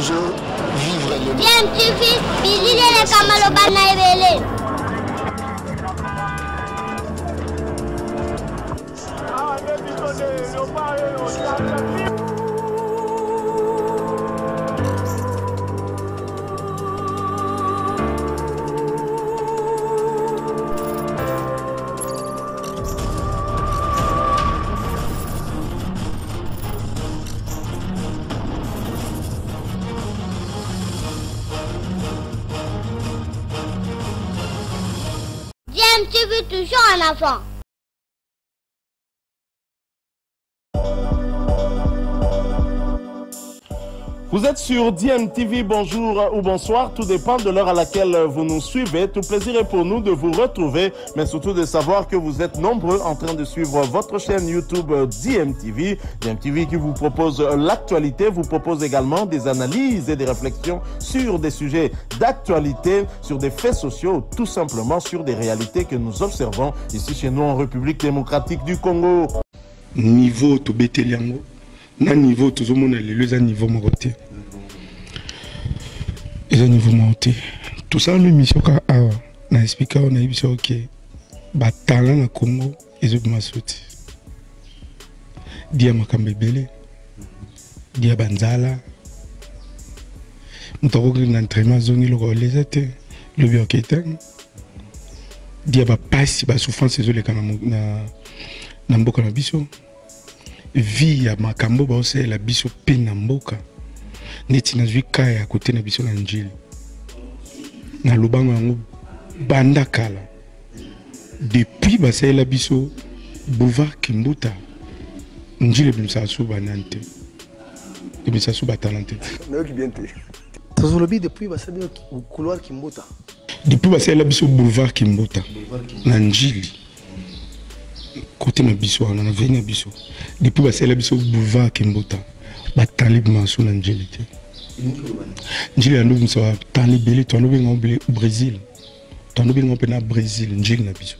toujours vivre le monde. Scientifique, Billy le Kamalobana Ebele. Scientifique, toujours en avant. Vous êtes sur DMTV, bonjour ou bonsoir, tout dépend de l'heure à laquelle vous nous suivez. Tout plaisir est pour nous de vous retrouver, mais surtout de savoir que vous êtes nombreux en train de suivre votre chaîne YouTube DMTV. DMTV qui vous propose l'actualité, vous propose également des analyses et des réflexions sur des sujets d'actualité, sur des faits sociaux, tout simplement sur des réalités que nous observons ici chez nous en République démocratique du Congo. Niveau to beteliango. Na niveau tout le monde est niveau monté. Et le niveau monté. Tout ça le mission ka na expliquer on a dit OK. Ba talent na Congo et je m'assoute. Dia makambebele. Dia banzala. Mutako na entraînement zone le les le bioketan. Dia ba passe ba souffrance les kana na mboka na biso. Vie ya makambo ba ose la biso pe na mboka neti na zwi kaya kote na biso na njili na lubango yango banda kala depuis ba la biso boulevard Kimbuta njili bimsa su banante bimsa su batalante mais qui bien te tozolobi depuis ba sabi couloir Kimbuta depuis ba la biso boulevard Kimbuta na njili côté na biso on a venu biso depuis ba c'est la biso boulevard Kimbuta ba talib maso na njilité njili ando biso talibeli to ando benga Brésil to ando benga pe na Brésil njili na biso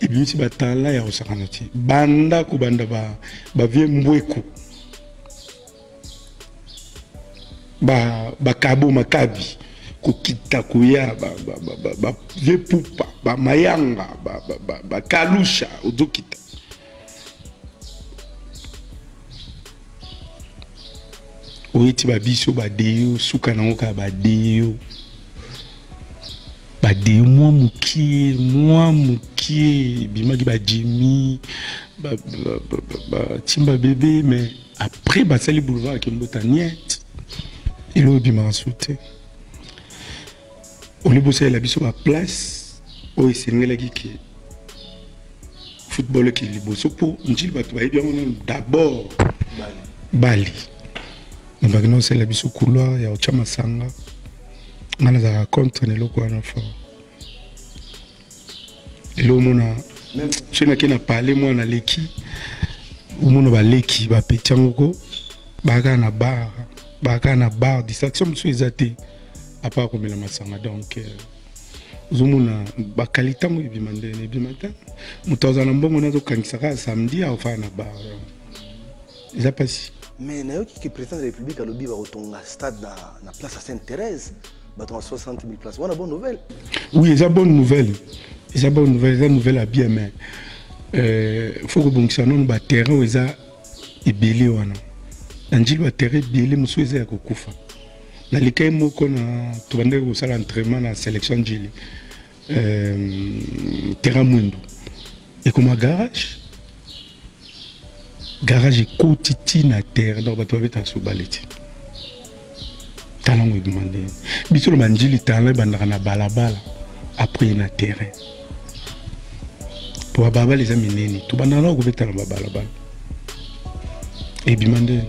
et bien si ba tala ya osakanati banda ku banda ba vie mbweko ba kabo makabi kukita kuya ba vie pupa ba mayanga ba kalusha udukita oiti ba biso ba deyo suka na ngoka ba deyo moi mukie bimaki ba Jimmy ba timba bébé mais après ba sali boulevard Kimbuta niet il obi ma sauté on est la biso ma place au Sénégal qui football qui est bosso pour njili bato ba bien d'abord Bali on va non c'est la biso couloir ya ochama sanga ngana za contre ne loko na fort elo mona chena kena parler moi na leki umona ba leki ba petiango baka na bar distraction monsieur ezate à part comme la masanga donc zomuna ba qualité mo bimande ne bimata mutaza na mbongo na to kanisaka samedi au fa na bar ça passe mais na yo qui président de la République à lobi ba otonga stade na place à Sainte-Thérèse ba 60 000 places on a bonne nouvelle oui c'est bonne nouvelle c'est une nouvelle à bien mais faut que bon ça non ba terrain eza ebele wana anjili ba terrain ebele muso eza ya kokufa na likai moko na tubande ko sala entraînement na sélection njili terrain mwendo et comme garage kotiti na terre donc bato beta so baleti talango demandé biso le manjili tala bandaka na balabala après na terrain pour baba les amis neni to bandana ko beta na balabala et bimande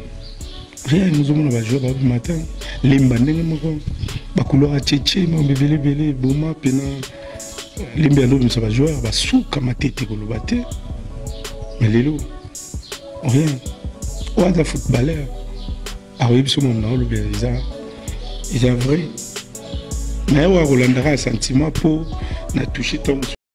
rien nous avons va jouer au matin les mbandenge moko ba couleur tchétché mo bebele boma pena les mbando nous va jouer ba souka matete ko lobate mais lelo rien ou un footballeur ah oui biso mon na le ils a vrai mais on a un sentiment pour na toucher ton